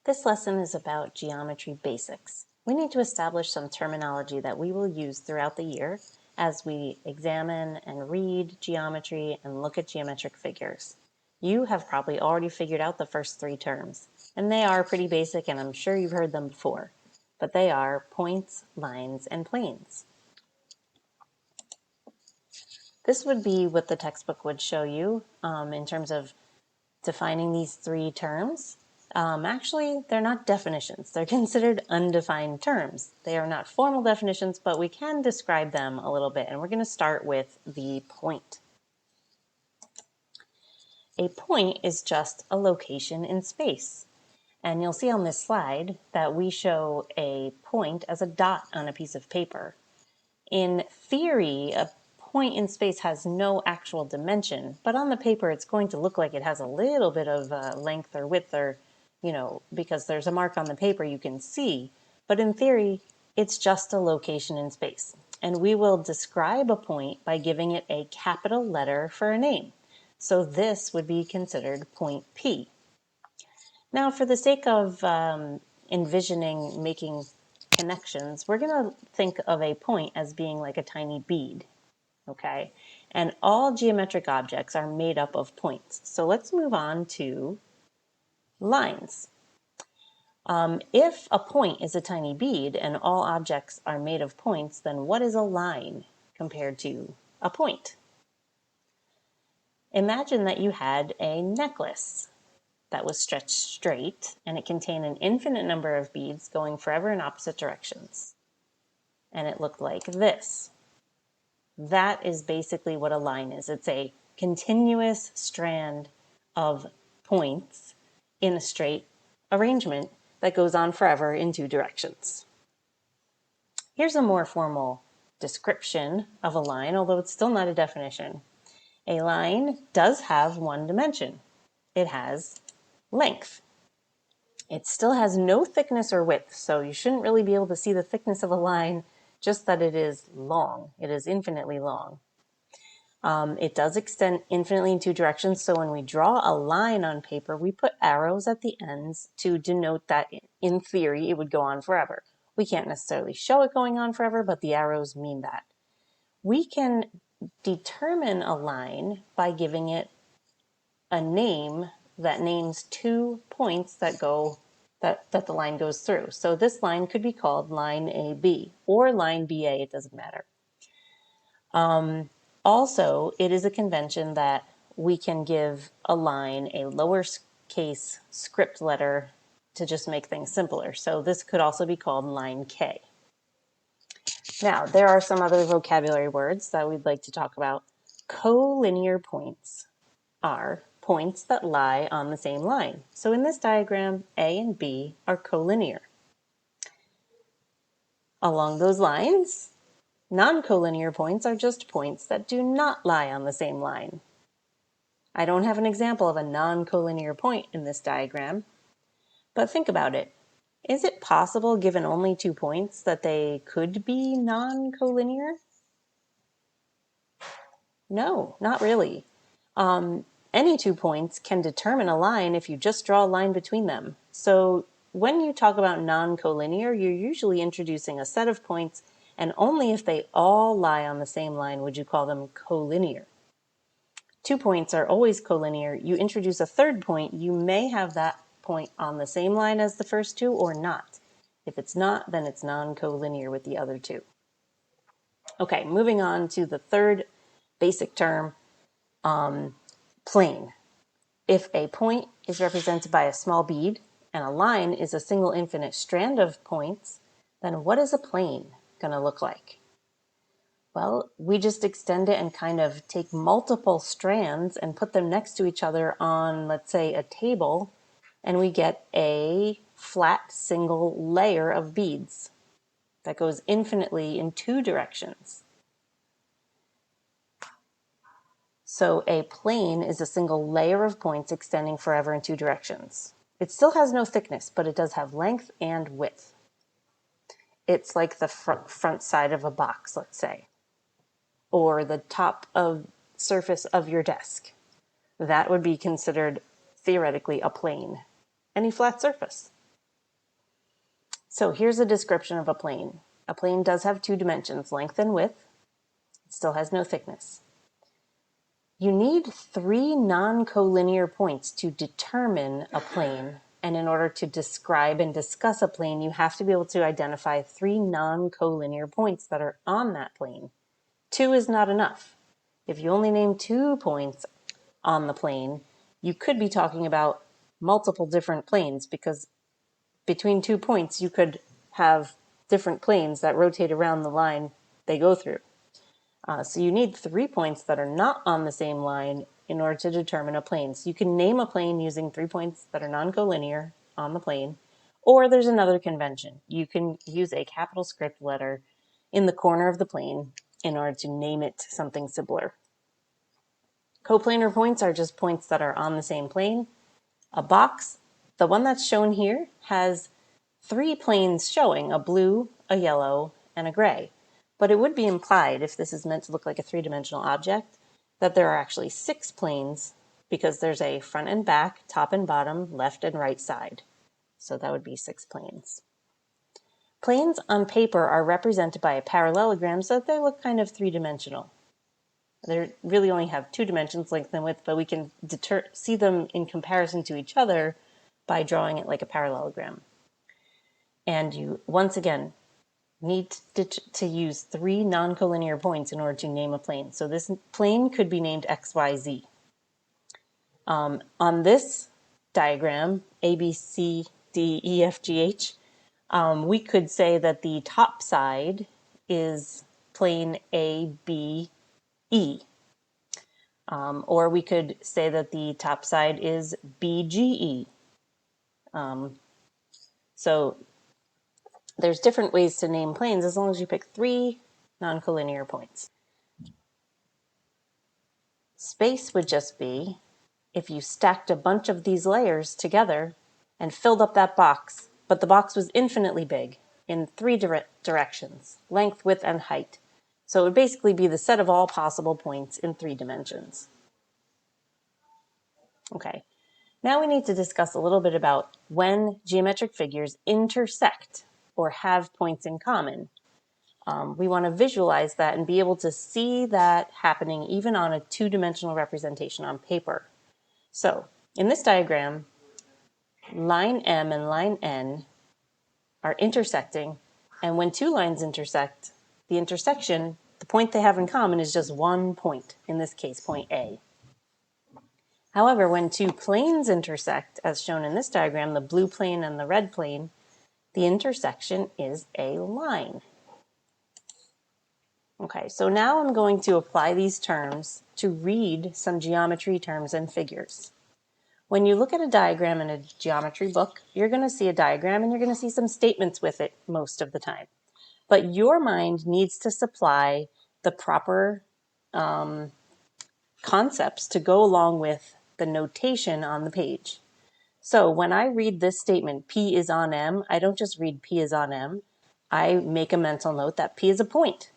This lesson is about geometry basics. We need to establish some terminology that we will use throughout the year as we examine and read geometry and look at geometric figures. You have probably already figured out the first three terms, and they are pretty basic and I'm sure you've heard them before, but they are points, lines, and planes. This would be what the textbook would show you in terms of defining these three terms. Actually, they're not definitions. They're considered undefined terms. They are not formal definitions, but we can describe them a little bit. And we're going to start with the point. A point is just a location in space. And you'll see on this slide that we show a point as a dot on a piece of paper. In theory, a point in space has no actual dimension, but on the paper it's going to look like it has a little bit of length or width or, because there's a mark on the paper you can see. But in theory, it's just a location in space. And we will describe a point by giving it a capital letter for a name. So this would be considered point P. Now, for the sake of envisioning making connections, we're going to think of a point as being like a tiny bead, okay? And all geometric objects are made up of points. So let's move on to lines. If a point is a tiny bead and all objects are made of points, then what is a line compared to a point? Imagine that you had a necklace that was stretched straight, and it contained an infinite number of beads going forever in opposite directions. And it looked like this. That is basically what a line is. It's a continuous strand of points in a straight arrangement that goes on forever in two directions. Here's a more formal description of a line, although it's still not a definition. A line does have one dimension. It has length. It still has no thickness or width, so you shouldn't really be able to see the thickness of a line, just that it is long. It is infinitely long. It does extend infinitely in two directions, so when we draw a line on paper, we put arrows at the ends to denote that in theory it would go on forever. We can't necessarily show it going on forever, but the arrows mean that. We can determine a line by giving it a name that names two points that the line goes through. So this line could be called line AB or line BA, it doesn't matter. Also, it is a convention that we can give a line a lowercase script letter to just make things simpler. So this could also be called line K. Now, there are some other vocabulary words that we'd like to talk about. Collinear points are points that lie on the same line. So in this diagram, A and B are collinear. Along those lines, non-collinear points are just points that do not lie on the same line. I don't have an example of a non-collinear point in this diagram, but think about it. Is it possible, given only 2 points, that they could be non-collinear? No, not really. Any 2 points can determine a line if you just draw a line between them. So when you talk about non-collinear, you're usually introducing a set of points, and only if they all lie on the same line would you call them collinear. 2 points are always collinear. You introduce a third point, you may have that point on the same line as the first 2 or not. If it's not, then it's non-collinear with the other 2. Okay, moving on to the third basic term, plane. If a point is represented by a small bead and a line is a single infinite strand of points, then what is a plane going to look like? Well, we just extend it and kind of take multiple strands and put them next to each other on, let's say, a table, and we get a flat single layer of beads that goes infinitely in 2 directions. So a plane is a single layer of points extending forever in 2 directions. It still has no thickness, but it does have length and width. It's like the front side of a box, let's say, or the top of surface of your desk. That would be considered theoretically a plane, any flat surface. So here's a description of a plane. A plane does have two dimensions, length and width. It still has no thickness. You need three non-collinear points to determine a plane. And in order to describe and discuss a plane, you have to be able to identify three non-collinear points that are on that plane. Two is not enough. If you only name 2 points on the plane, you could be talking about multiple different planes, because between 2 points, you could have different planes that rotate around the line they go through. So you need 3 points that are not on the same line in order to determine a plane. So you can name a plane using 3 points that are non-collinear on the plane, or there's another convention. You can use a capital script letter in the corner of the plane in order to name it something similar. Coplanar points are just points that are on the same plane. A box, the one that's shown here, has 3 planes showing, a blue, a yellow, and a gray. But it would be implied, if this is meant to look like a 3-dimensional object, that there are actually 6 planes, because there's a front and back, top and bottom, left and right side. So that would be 6 planes. Planes on paper are represented by a parallelogram, so that they look kind of 3-dimensional. They really only have 2 dimensions, length and width, but we can see them in comparison to each other by drawing it like a parallelogram. And you, once again, need to use 3 non-collinear points in order to name a plane. So this plane could be named XYZ. On this diagram, A, B, C, D, E, F, G, H, we could say that the top side is plane A, B, E. Or we could say that the top side is BGE. So there's different ways to name planes as long as you pick 3 non-collinear points. Space would just be if you stacked a bunch of these layers together and filled up that box, but the box was infinitely big in 3 directions, length, width, and height. So it would basically be the set of all possible points in 3 dimensions. Okay, now we need to discuss a little bit about when geometric figures intersect or have points in common. We want to visualize that and be able to see that happening even on a 2-dimensional representation on paper. So in this diagram, line M and line N are intersecting, and when 2 lines intersect, the intersection, the point they have in common is just 1 point, in this case point A. However, when 2 planes intersect, as shown in this diagram, the blue plane and the red plane, the intersection is a line. Okay, so now I'm going to apply these terms to read some geometry terms and figures. When you look at a diagram in a geometry book, you're going to see a diagram and you're going to see some statements with it most of the time. But your mind needs to supply the proper concepts to go along with the notation on the page. So when I read this statement, P is on M, I don't just read P is on M. I make a mental note that P is a point.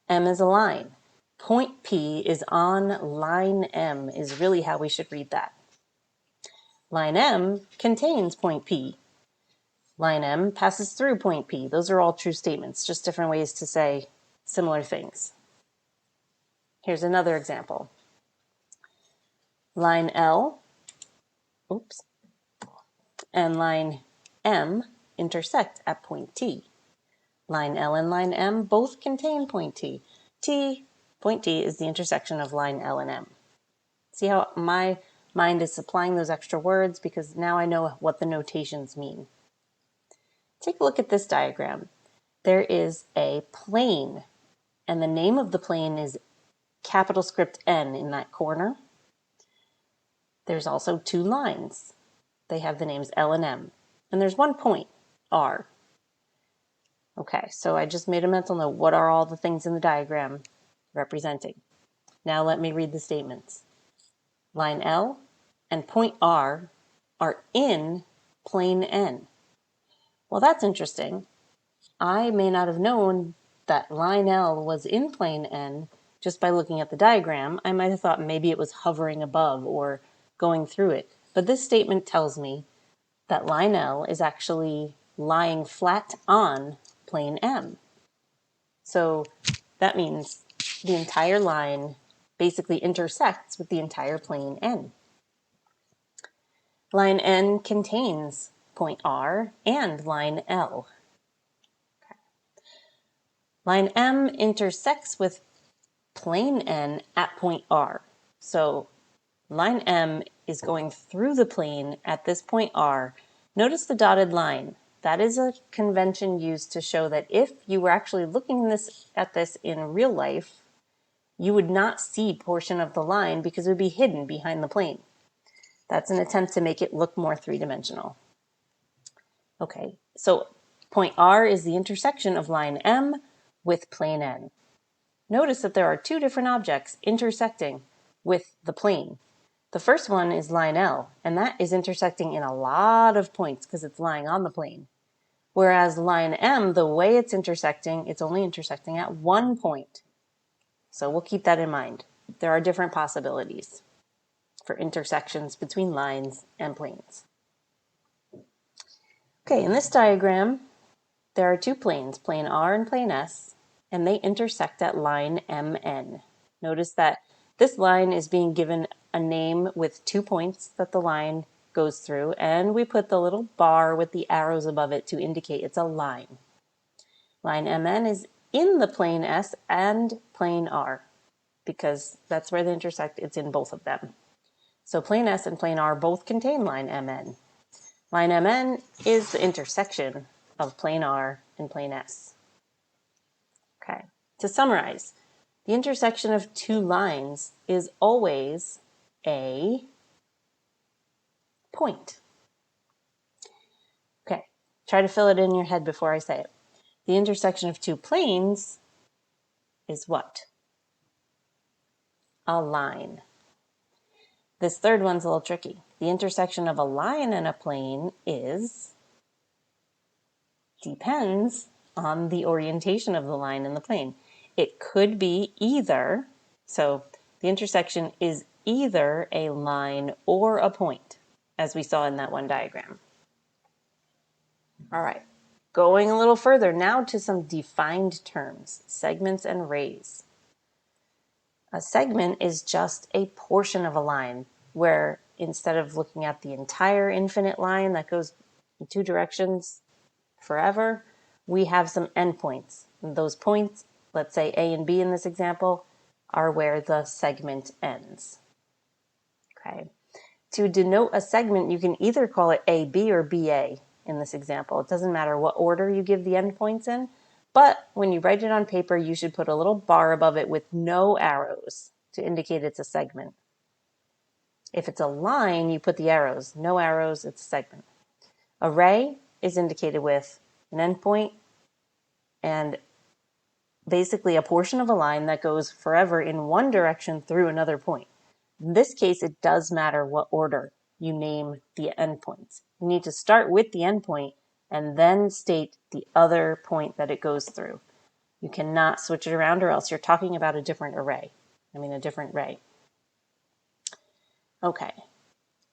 M is a line. Point P is on line M is really how we should read that. Line M contains point P. Line M passes through point P. Those are all true statements, just different ways to say similar things. Here's another example. Line L, and line M intersect at point T. Line L and line M both contain point T. Point T is the intersection of line L and M. See how my mind is supplying those extra words because now I know what the notations mean. Take a look at this diagram. There is a plane, and the name of the plane is capital script N in that corner. There's also 2 lines. They have the names L and M. And there's 1 point, R. Okay, so I just made a mental note. What are all the things in the diagram representing? Now let me read the statements. Line L and point R are in plane N. Well, that's interesting. I may not have known that line L was in plane N just by looking at the diagram. I might have thought maybe it was hovering above or going through it. But this statement tells me that line L is actually lying flat on plane M. So that means the entire line basically intersects with the entire plane N. Line N contains point R and line L. Line M intersects with plane N at point R. So line M is going through the plane at this point R. Notice the dotted line. That is a convention used to show that if you were actually looking at this in real life, you would not see portion of the line because it would be hidden behind the plane. That's an attempt to make it look more three-dimensional. Okay, so point R is the intersection of line M with plane N. Notice that there are two different objects intersecting with the plane. The first one is line L, and that is intersecting in a lot of points because it's lying on the plane. Whereas line M, the way it's intersecting, it's only intersecting at one point. So we'll keep that in mind. There are different possibilities for intersections between lines and planes. Okay, in this diagram, there are two planes, plane R and plane S, and they intersect at line MN. Notice that this line is being given a name with 2 points that the line goes through, and we put the little bar with the arrows above it to indicate it's a line. Line MN is in the plane S and plane R, because that's where they intersect. It's in both of them. So plane S and plane R both contain line MN. Line MN is the intersection of plane R and plane S. Okay, to summarize, the intersection of two lines is always a point. Okay, try to fill it in your head before I say it. The intersection of two planes is what? A line. This third one's a little tricky. The intersection of a line and a plane depends on the orientation of the line and the plane. It could be either, so the intersection is either a line or a point, as we saw in that one diagram. All right, going a little further now to some defined terms, segments and rays. A segment is just a portion of a line where instead of looking at the entire infinite line that goes in two directions forever, we have some endpoints. And those points, let's say A and B in this example, are where the segment ends. Okay. To denote a segment, you can either call it AB or BA in this example. It doesn't matter what order you give the endpoints in, but when you write it on paper, you should put a little bar above it with no arrows to indicate it's a segment. If it's a line, you put the arrows. No arrows, it's a segment. A ray is indicated with an endpoint and basically a portion of a line that goes forever in one direction through another point. In this case, it does matter what order you name the endpoints. You need to start with the endpoint and then state the other point that it goes through. You cannot switch it around or else you're talking about a different ray. Okay.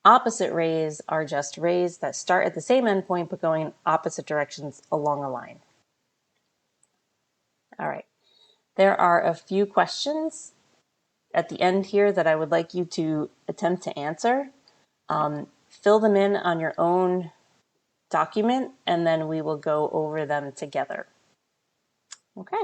Opposite rays are just rays that start at the same endpoint but going in opposite directions along a line. All right. There are a few questions at the end here that I would like you to attempt to answer. Fill them in on your own document, and then we will go over them together. Okay.